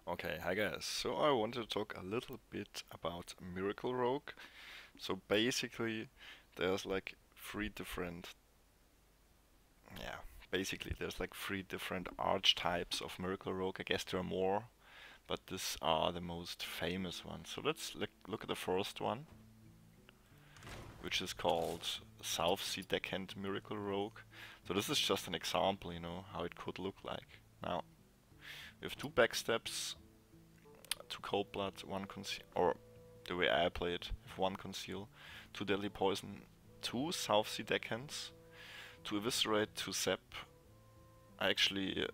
Okay, hi guys. So I wanted to talk a little bit about Miracle Rogue. So basically, there's like three different, yeah, basically there's like three different archetypes of Miracle Rogue. I guess there are more, but these are the most famous ones. So let's look at the first one, which is called South Sea Deckhand Miracle Rogue. So this is just an example, how it could look like. Now, we have two backsteps, two cold blood, one conceal, or the way I play it, if one conceal, two deadly poison, two South Sea deckhands, to eviscerate, to zap. I actually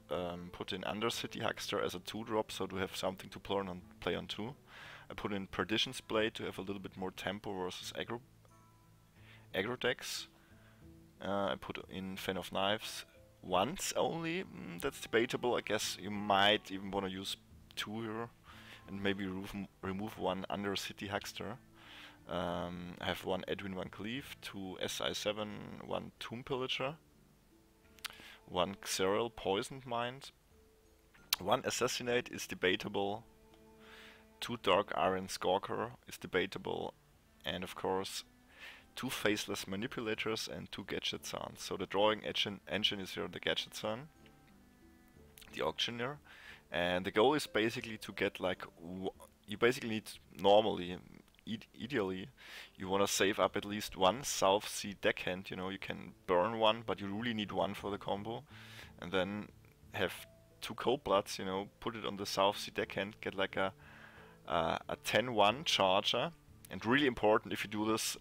put in Undercity Huckster as a 2-drop, so to have something to play on 2. I put in Perdition's Blade to have a little bit more tempo versus aggro decks. I put in Fan of Knives once only. That's debatable. I guess you might even want to use 2 here and maybe remove one Undercity Huckster. I have one Edwin Van Cleef, two SI7, one Tomb Pillager, one Xerial Poisoned Mind, one Assassinate is debatable, two Dark Iron Stalker is debatable, and of course two Faceless Manipulators and two Gadget Sons. So the drawing engine is here the Gadget Son, the Auctioneer, and the goal is basically to get like you basically need normally ideally you want to save up at least one South Sea deckhand. You can burn one, but you really need one for the combo, and then have two cold bloods. Put it on the South Sea deckhand, get like a 10-1 charger, and really important if you do this,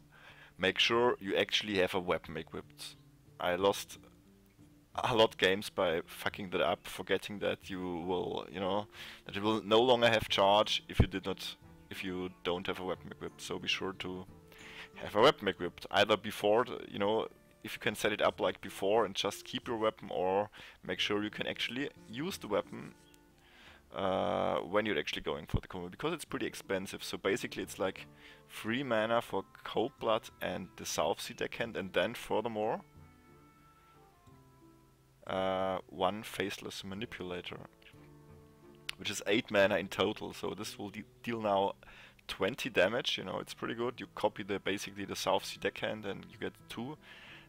make sure you actually have a weapon equipped. I lost a lot games by fucking that up, forgetting that you will, that it will no longer have charge if you don't have a weapon equipped. So be sure to have a weapon equipped either before, if you can set it up like before and just keep your weapon, or make sure you can actually use the weapon when you're actually going for the combo, because it's pretty expensive. So basically it's like 3 mana for Cold Blood and the South Sea deckhand, and then furthermore one Faceless Manipulator, which is 8 mana in total. So this will deal now 20 damage. It's pretty good. You copy basically the South Sea deckhand and you get two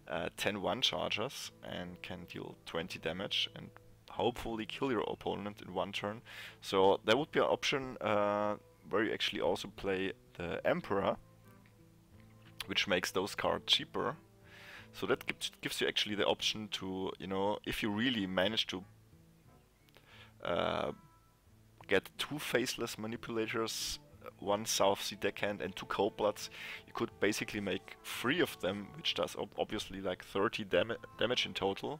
10-1 chargers and can deal 20 damage and hopefully kill your opponent in one turn. So there would be an option where you actually also play the Emperor, which makes those cards cheaper. So that gives you actually the option to, if you really manage to uh, get two Faceless Manipulators, one South Sea deckhand and two Cold Bloods, you could basically make 3 of them, which does obviously like 30 damage in total.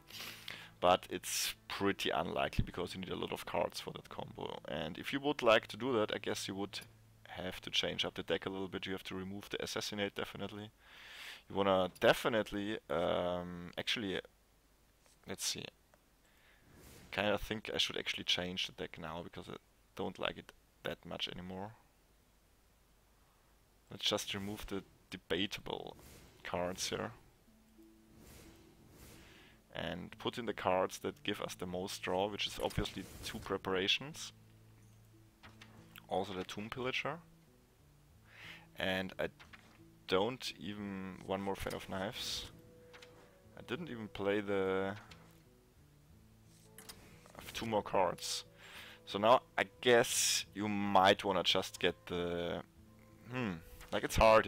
But it's pretty unlikely because you need a lot of cards for that combo. And if you would like to do that, I guess you would have to change up the deck a little bit. You have to remove the Assassinate, definitely. You wanna definitely, actually, let's see. Kinda think I should actually change the deck now because I don't like it that much anymore. Let's just remove the debatable cards here and put in the cards that give us the most draw, which is obviously 2 preparations. Also the Tomb Pillager. And I don't even... one more Fan of Knives. I didn't even play the... I have 2 more cards. So now I guess you might wanna just get the... like it's hard,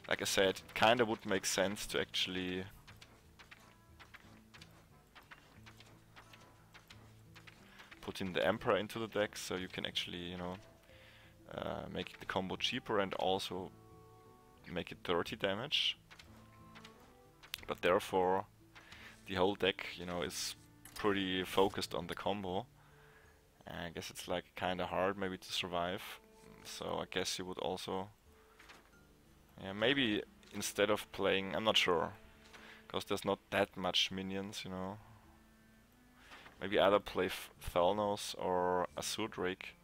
Like I said, it kinda would make sense to actually... put in the Emperor into the deck, so you can actually, make the combo cheaper and also make it 30 damage. But therefore, the whole deck, is pretty focused on the combo. And I guess it's like kinda hard maybe to survive. So I guess you would also, yeah, maybe instead of playing, I'm not sure, because there's not that much minions. Maybe either play Thalnos or Azure Drake.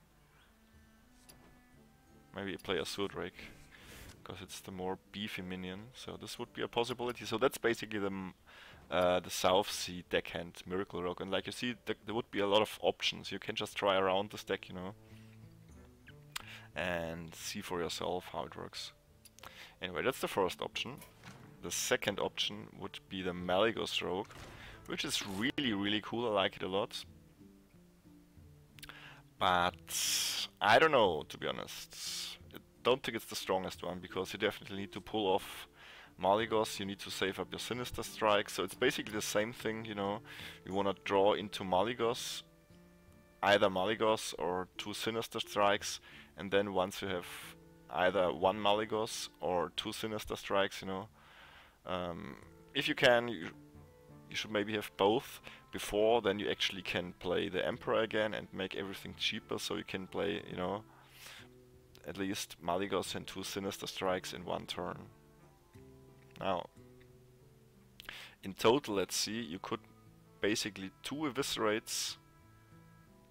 Maybe play Azure Drake, because it's the more beefy minion. So this would be a possibility. So that's basically the South Sea Deckhand Miracle Rogue, and like you see, there would be a lot of options. You can just try around this deck, you know, and see for yourself how it works. Anyway, that's the first option. The second option would be the Malygos Rogue, which is really cool. I like it a lot. But I don't know, to be honest. I don't think it's the strongest one, because you definitely need to pull off Malygos, you need to save up your Sinister Strike, so it's basically the same thing, you know. You wanna draw into Malygos, either Malygos or 2 Sinister Strikes, and then once you have either 1 Malygos or 2 Sinister Strikes, you know, if you can, you should maybe have both before, then you actually can play the Emperor again and make everything cheaper, so you can play, you know, at least Malygos and 2 Sinister Strikes in one turn. Now, in total, let's see, you could basically 2 Eviscerates,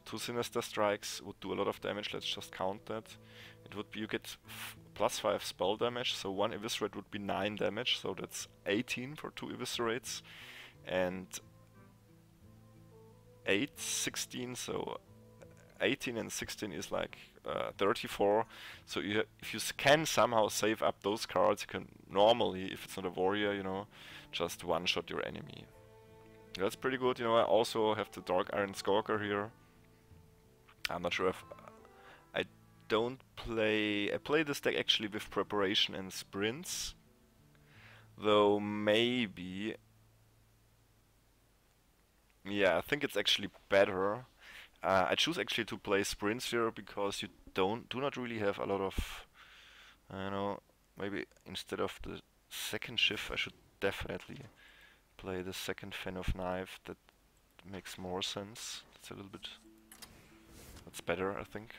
2 Sinister Strikes would do a lot of damage. Let's just count that. It would be, you get +5 spell damage, so 1 Eviscerate would be 9 damage, so that's 18 for 2 Eviscerates, and 8, 16, so 18 and 16 is like 34. So if you can somehow save up those cards, you can normally, if it's not a warrior, you know, just one-shot your enemy. That's pretty good. You know, I also have the Dark Iron Skulker here. I'm not sure if I don't play. I play this deck actually with Preparation and Sprints, though maybe. Yeah, I think it's actually better. I choose actually to play Sprints here because you do not really have a lot of, I don't know, maybe instead of the second Shift I should definitely play the second Fan of Knife. That makes more sense. It's a little bit, that's better, I think.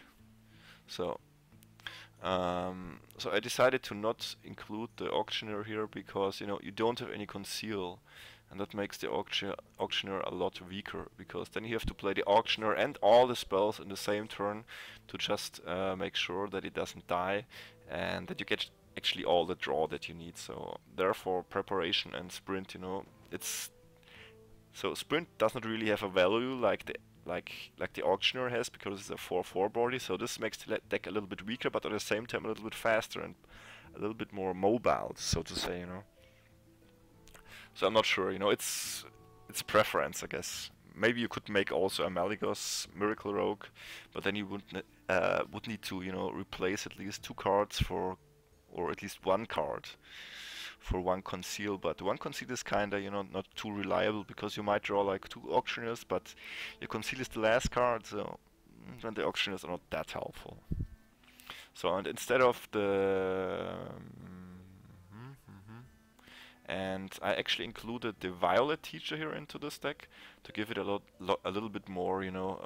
So so I decided to not include the Auctioneer here because, you know, you don't have any Conceal, and that makes the Auctioneer a lot weaker, because then you have to play the Auctioneer and all the spells in the same turn to just make sure that it doesn't die and that you get actually all the draw that you need. So therefore, Preparation and Sprint, you know, it's, so Sprint does not really have a value like the Auctioneer has, because it's a 4/4 body, so this makes the deck a little bit weaker, but at the same time a little bit faster and a little bit more mobile, so to say, you know. So I'm not sure, you know, it's preference, I guess. Maybe you could make also a Malygos Miracle Rogue, but then you would need to, you know, replace at least 2 cards for, or at least 1 card for 1 Conceal, but 1 Conceal is kinda, you know, not too reliable, because you might draw like 2 Auctioneers, but your Conceal is the last card, so then the Auctioneers are not that helpful. So, and instead of the and I actually included the Violet Teacher here into this deck to give it a little bit more, you know,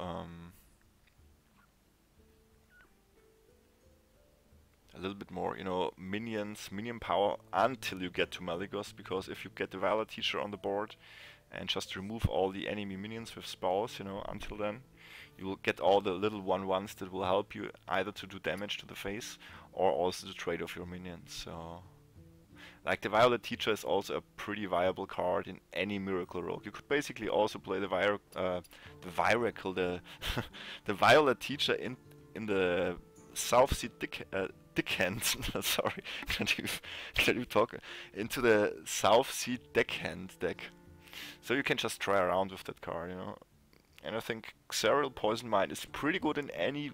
a little bit more, you know, minion power until you get to Malygos, because if you get the Violet Teacher on the board and just remove all the enemy minions with spells, you know, until then, you will get all the little 1/1s that will help you either to do damage to the face or also to trade off your minions. So, like, the Violet Teacher is also a pretty viable card in any Miracle Rogue. You could basically also play the Viracle, the the Violet Teacher in the South Sea Deckhand. Sorry, can't even talk. Into the South Sea Deckhand deck. So you can just try around with that card, you know. And I think Xerael Poison Mine is pretty good in any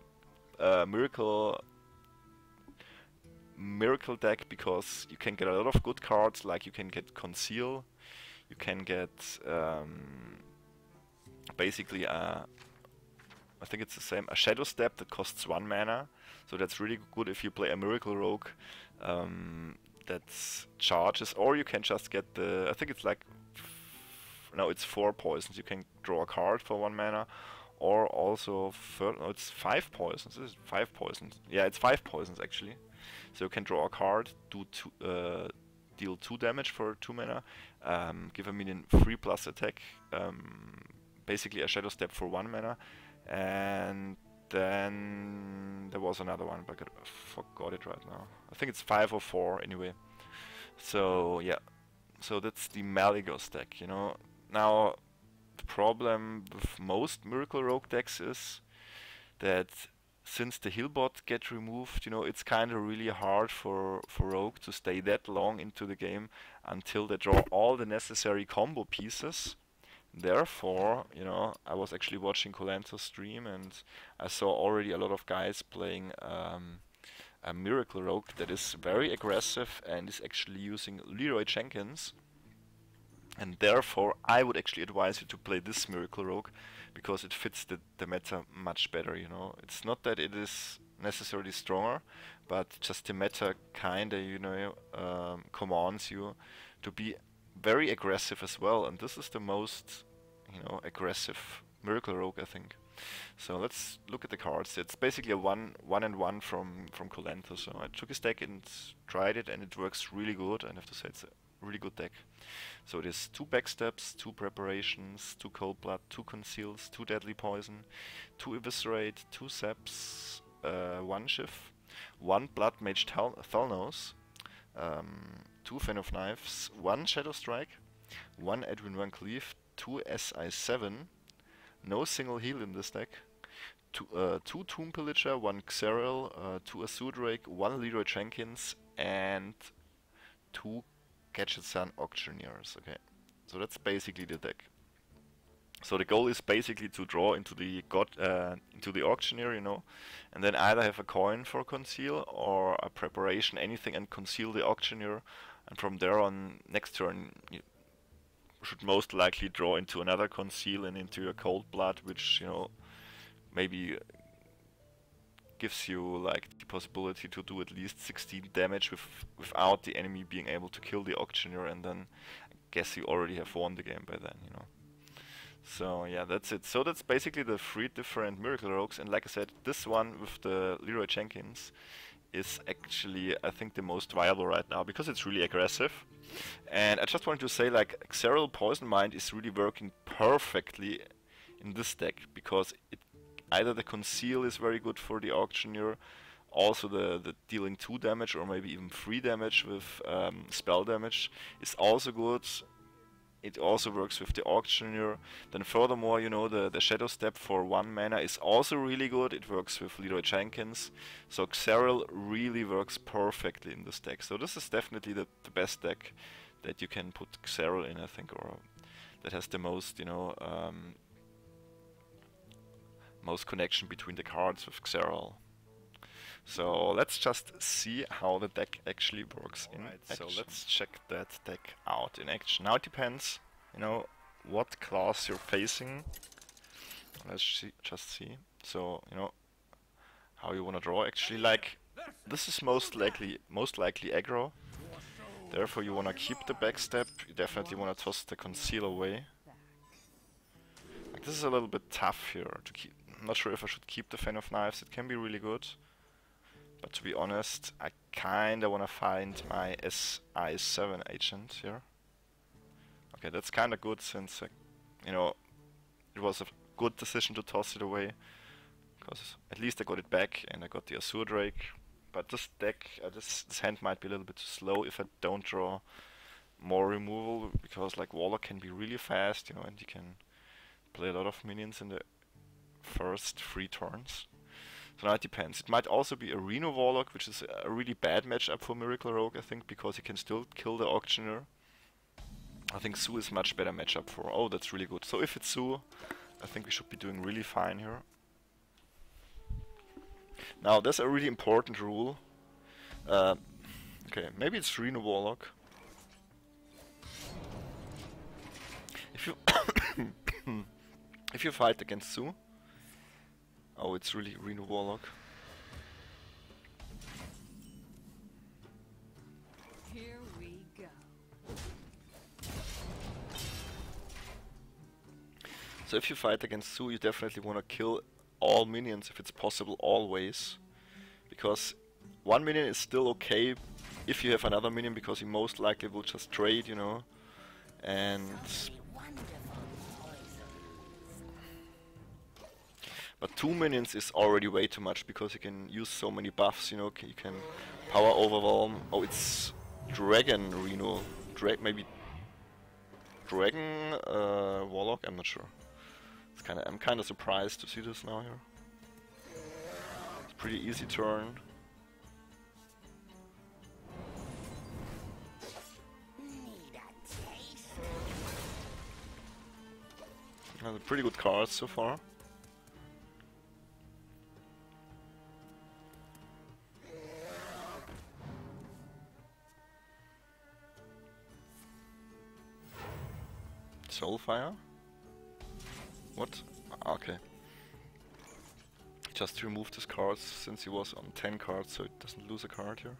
Miracle deck, because you can get a lot of good cards, like you can get Conceal, you can get basically I think it's the same, a Shadow Step that costs 1 mana, so that's really good if you play a Miracle Rogue that charges, or you can just get the, I think it's like, no, it's 4 poisons, you can draw a card for 1 mana, or also, no, it's 5 poisons, this is 5 poisons, yeah, it's 5 poisons actually. So you can draw a card, deal 2 damage for 2 mana, give a minion 3+ attack, basically a Shadow Step for 1 mana, and then there was another one, but I forgot it right now. I think it's 5 or 4 anyway. So yeah, So that's the Malygos deck, you know. Now, the problem with most Miracle Rogue decks is that since the heal bot get removed, you know, it's kind of really hard for Rogue to stay that long into the game until they draw all the necessary combo pieces. Therefore, you know, I was actually watching Colanto's stream and I saw already a lot of guys playing a Miracle Rogue that is very aggressive and is actually using Leroy Jenkins. And therefore, I would actually advise you to play this Miracle Rogue because it fits the meta much better, you know. It's not that it is necessarily stronger, but just the meta kinda, you know, commands you to be very aggressive as well. And this is the most, you know, aggressive Miracle Rogue, I think. So let's look at the cards. It's basically a one and one from Colento. So I took his deck and tried it, and it works really good. I have to say it's a really good deck. So it is 2 backstabs, 2 preparations, 2 cold blood, 2 conceals, 2 deadly poison, 2 eviscerate, 2 saps, 1 shift, 1 blood mage Thalnos, 2 fan of knives, 1 shadow strike, 1 Edwin Van Cleave, 2 SI7, no single heal in this deck, 2 Tomb Pillager, 1 Xerael, 2 Azure Drake, 1 Leroy Jenkins, and 2 Gadgetzan Auctioneers. Okay, so that's basically the deck. So the goal is basically to draw into the Auctioneer, you know, and then either have a coin for conceal or a preparation, anything, and conceal the Auctioneer, and from there on, next turn you should most likely draw into another conceal and into your cold blood, which, you know, maybe gives you like the possibility to do at least 16 damage without the enemy being able to kill the Auctioneer, and then I guess you already have won the game by then, you know. So yeah, that's it. So that's basically the 3 different Miracle Rogues, and like I said, this one with the Leroy Jenkins is actually, I think, the most viable right now because it's really aggressive. And I just wanted to say, like, Xerael Poison Mind is really working perfectly in this deck because it either the conceal is very good for the Auctioneer, also the dealing 2 damage or maybe even 3 damage with spell damage is also good. It also works with the Auctioneer. Then furthermore, you know, the Shadow Step for 1 mana is also really good. It works with Leroy Jenkins. So Xerael really works perfectly in this deck. So this is definitely the best deck that you can put Xerael in, I think, or that has the most, you know, most connection between the cards with Xerael. So let's just see how the deck actually works in action. So let's check that deck out in action. Now it depends, you know, what class you're facing. Let's just see. So, you know, how you wanna draw. Actually, like, this is most likely aggro. Therefore, you wanna keep the backstab. You definitely wanna toss the conceal away. Like, this is a little bit tough here to keep. I'm not sure if I should keep the Fan of Knives. It can be really good. But to be honest, I kinda wanna find my SI7 agent here. Okay, that's kinda good since, you know, it was a good decision to toss it away. Because at least I got it back and I got the Azure Drake. But this deck, this hand might be a little bit too slow if I don't draw more removal. Because like Warlock can be really fast, you know, and you can play a lot of minions in the first 3 turns. So now it depends. It might also be a Reno Warlock, which is a really bad matchup for Miracle Rogue, I think, because he can still kill the Auctioneer. I think Su is much better matchup for. Oh, that's really good. So if it's Su, I think we should be doing really fine here. Now, there's a really important rule. Okay, maybe it's Reno Warlock. If you if you fight against Su. Oh, it's really Reno Warlock. Here we go. So if you fight against Su, you definitely want to kill all minions if it's possible, always. Because 1 minion is still okay if you have another minion, because he most likely will just trade, you know. And but 2 minions is already way too much because you can use so many buffs, you know. You can power overwhelm. Oh, it's Dragon Reno. Maybe Dragon Warlock? I'm not sure. I'm kind of surprised to see this now here. It's a pretty easy turn. Pretty good cards so far. Soulfire? What? Okay. Just removed his cards since he was on 10 cards, so it doesn't lose a card here.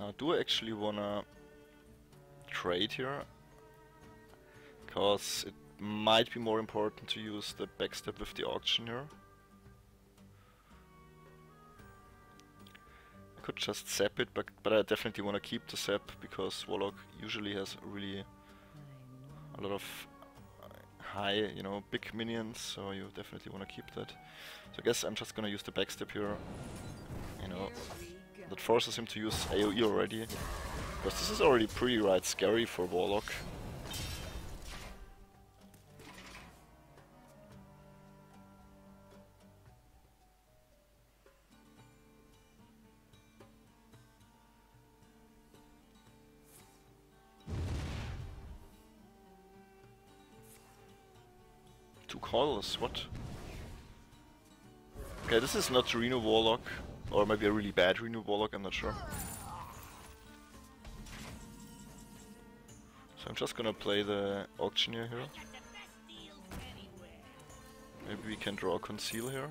Now, do I actually wanna trade here? Because it might be more important to use the backstep with the auction here. I could just zap it, but I definitely wanna keep the zap because Warlock usually has really a lot of high, you know, big minions, so you definitely wanna keep that. So I guess I'm just gonna use the backstep here. You know, that forces him to use AoE already. Because this is already pretty scary for Warlock. Two calls, what? Okay, this is not Reno Warlock. Or maybe a really bad Reno Warlock, I'm not sure. So I'm just gonna play the Auctioneer here. Maybe we can draw Conceal here.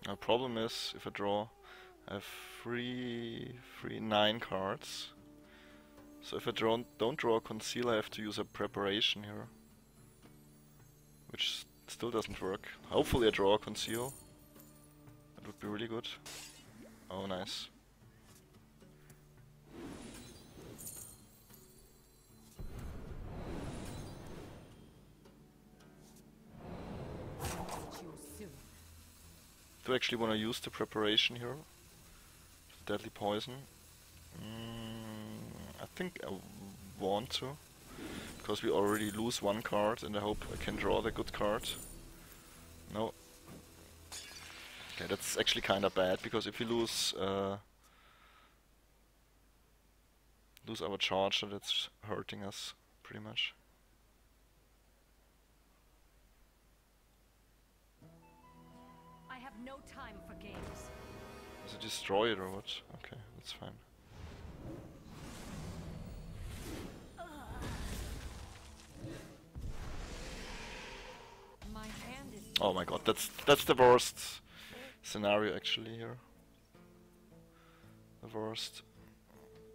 Now problem is, if I draw, I have 9 cards. So if I don't draw Conceal, I have to use a Preparation here. Which still doesn't work. Hopefully I draw Conceal. That would be really good. Oh, nice. Do I actually want to use the Preparation here? Deadly Poison? I think I want to. Because we already lose one card and I hope I can draw the good card. No. Okay, that's actually kinda bad, because if we lose our charger, that's hurting us pretty much. I have no time for games. Is it destroy it or what? Okay, that's fine. My hand is Oh my god, that's the worst scenario actually here. The worst.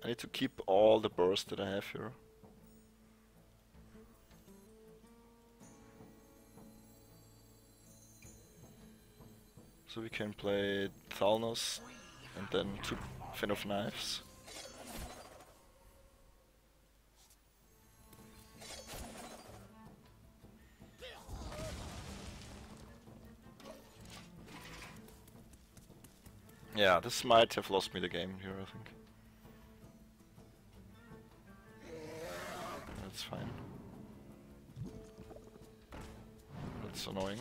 I need to keep all the burst that I have here. So we can play Thalnos and then 2 Fin of Knives. Yeah, this might have lost me the game here, I think. That's fine. That's annoying.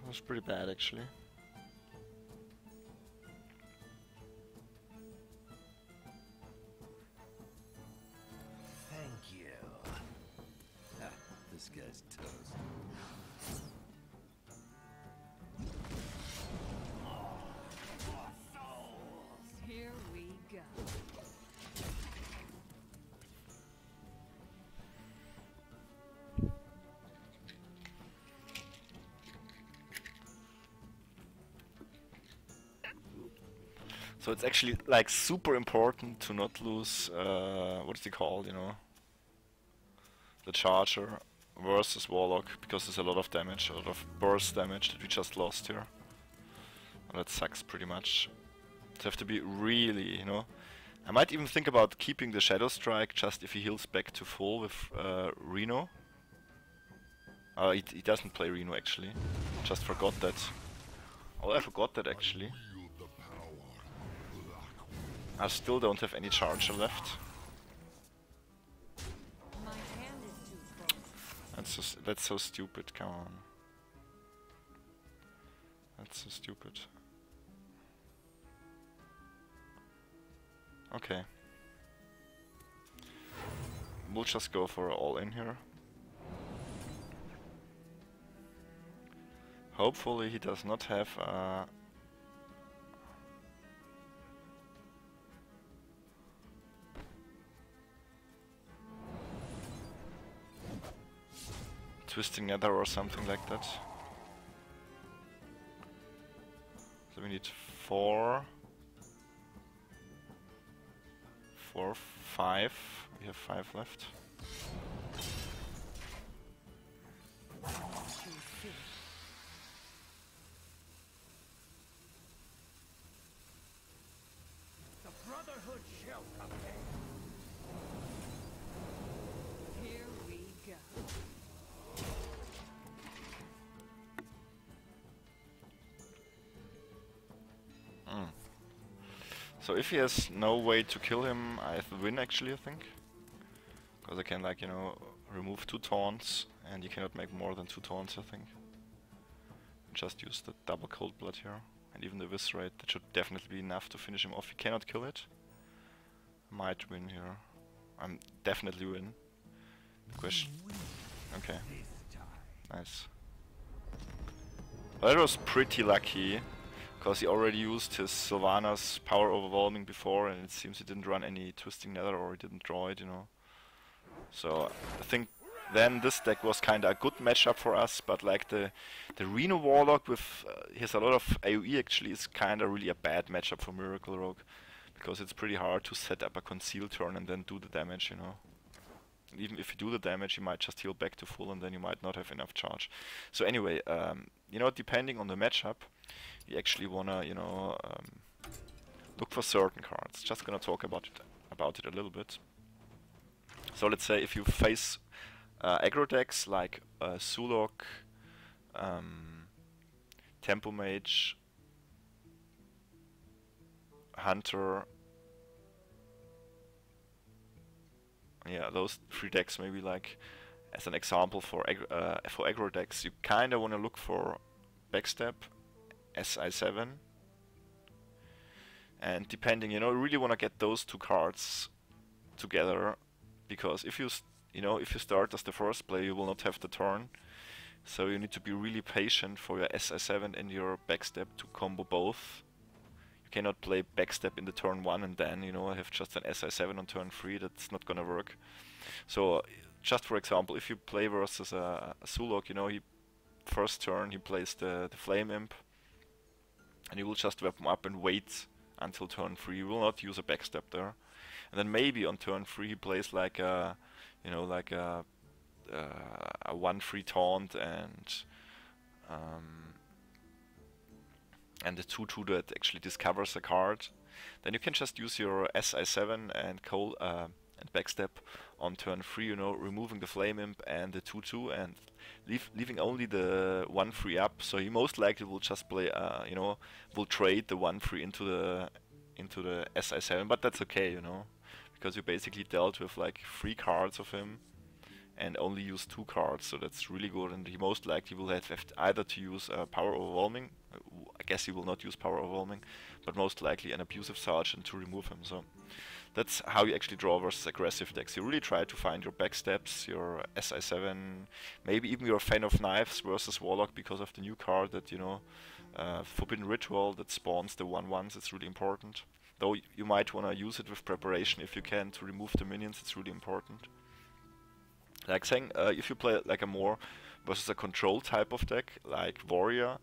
That's pretty bad actually. Thank you. Ha, this guy's toast. here we go. So it's actually like super important to not lose, what is it called, you know? the Charger versus Warlock, because there's a lot of damage, a lot of burst damage that we just lost here. And that sucks pretty much. So have to be really, you know. I might even think about keeping the Shadow Strike just if he heals back to full with Reno. He doesn't play Reno actually. Just forgot that. Oh, I forgot that actually. I still don't have any Charger left. My hand is too close. That's so stupid, come on. That's so stupid. Okay. We'll just go for all in here. Hopefully he does not have Twisting Nether or something like that. So we need 4, 5. We have 5 left. The Brotherhood shall come. Here we go. So if he has no way to kill him, I have to win actually, I think. Because I can, like, you know, remove 2 taunts, and you cannot make more than 2 taunts, I think. Just use the double cold blood here, and even the Viscerate, that should definitely be enough to finish him off. He cannot kill it. Might win here. I'm definitely win. The question. Okay. Nice. Well, that was pretty lucky. Because he already used his Sylvanas Power Overwhelming before, and it seems he didn't run any Twisting Nether, or he didn't draw it, you know. So I think then this deck was kinda a good matchup for us, but like the Reno Warlock with he has a lot of AoE actually is kinda really a bad matchup for Miracle Rogue, because it's pretty hard to set up a conceal turn and then do the damage, you know. And even if you do the damage, you might just heal back to full, and then you might not have enough charge. So anyway, you know, depending on the matchup, you actually wanna, you know, look for certain cards. Just gonna talk about it a little bit. So let's say if you face aggro decks like Sulok, Tempo Mage, Hunter, yeah, those 3 decks maybe, like as an example for aggro decks, you kinda wanna look for Backstab, SI7, and depending, you know, you really want to get those 2 cards together, because if you if you start as the first player, you will not have the turn, so you need to be really patient for your SI7 and your Backstab to combo both. You cannot play Backstab in the turn 1 and then, you know, have just an SI7 on turn 3. That's not gonna work. So just for example, if you play versus a Sulok, you know, he first turn he plays the Flame Imp, and you will just whip him up and wait until turn 3. You will not use a Backstab there. And then maybe on turn 3 he plays like a, you know, like a 1/3 taunt and the 2/2 that actually discovers a card. Then you can just use your SI7 and Backstab on turn 3, you know, removing the Flame Imp and the 2/2 and leaving only the 1/3 up. So he most likely will just play, you know, will trade the 1/3 into the SI7, but that's okay, you know, because you basically dealt with like 3 cards of him and only use 2 cards, so that's really good. And he most likely will have either to use Power Overwhelming. I guess he will not use Power Overwhelming, but most likely an Abusive Sergeant to remove him. So that's how you actually draw versus aggressive decks. You really try to find your Backstabs, your SI7, maybe even your Fan of Knives versus Warlock, because of the new card that, you know, Forbidden Ritual that spawns the 1/1s. It's really important. Though you might want to use it with preparation if you can to remove the minions. It's really important. Like saying, if you play like a more versus a control type of deck, like Warrior,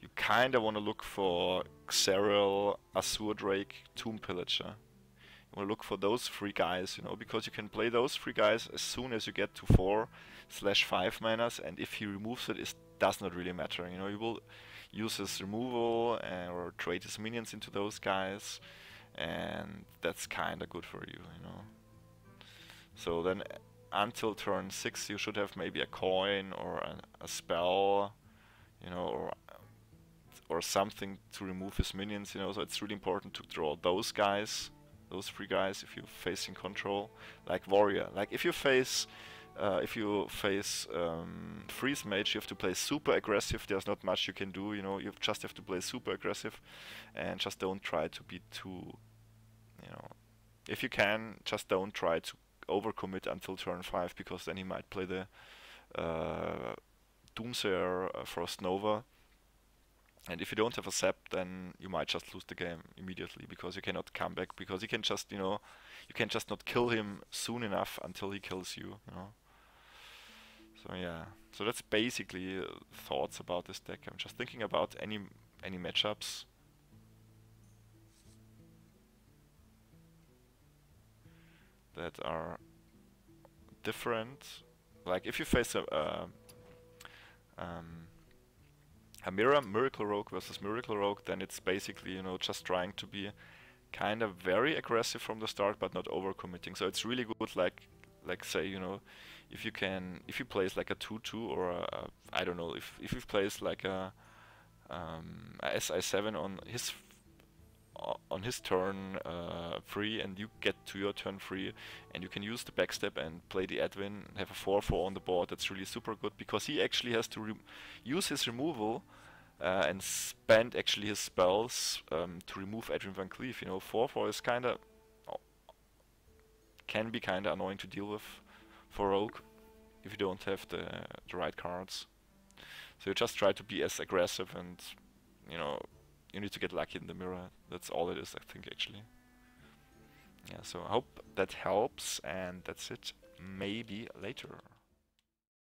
you kinda want to look for Xerael, Azure Drake, Tomb Pillager. will look for those 3 guys, you know, because you can play those 3 guys as soon as you get to 4/5 manas, and if he removes it, it does not really matter. You know, you will use his removal or trade his minions into those guys, and that's kinda good for you, you know. So then until turn 6 you should have maybe a coin or a spell, you know, or something to remove his minions, you know. So it's really important to draw those guys, those 3 guys, if you're facing control, like warrior. Like if you face freeze mage, you have to play super aggressive. There's not much you can do, you know. You just have to play super aggressive, and just don't try to be too, you know, if you can, just don't try to overcommit until turn 5, because then he might play the Doomsayer Frost Nova, and if you don't have a Sep, then you might just lose the game immediately, because you cannot come back, because you can just, you know, you can just not kill him soon enough until he kills you, you know. So yeah, so that's basically thoughts about this deck. I'm just thinking about any matchups. That are different. Like if you face a Miracle Rogue versus Miracle Rogue, then it's basically, you know, just trying to be kind of very aggressive from the start, but not overcommitting. So it's really good, like say, you know, if you place like a 2/2 or I don't know, if you place like a SI7 on his turn 3, and you get to your turn 3, and you can use the backstep and play the Edwin, have a 4/4 on the board. That's really super good, because he actually has to use his removal and spend actually his spells to remove Edwin Van Cleef. You know, 4/4 is kinda can be kinda annoying to deal with for Rogue if you don't have the right cards. So you just try to be as aggressive, and you know, you need to get lucky in the mirror. That's all it is, I think, actually. Yeah, so I hope that helps, and that's it. Maybe later.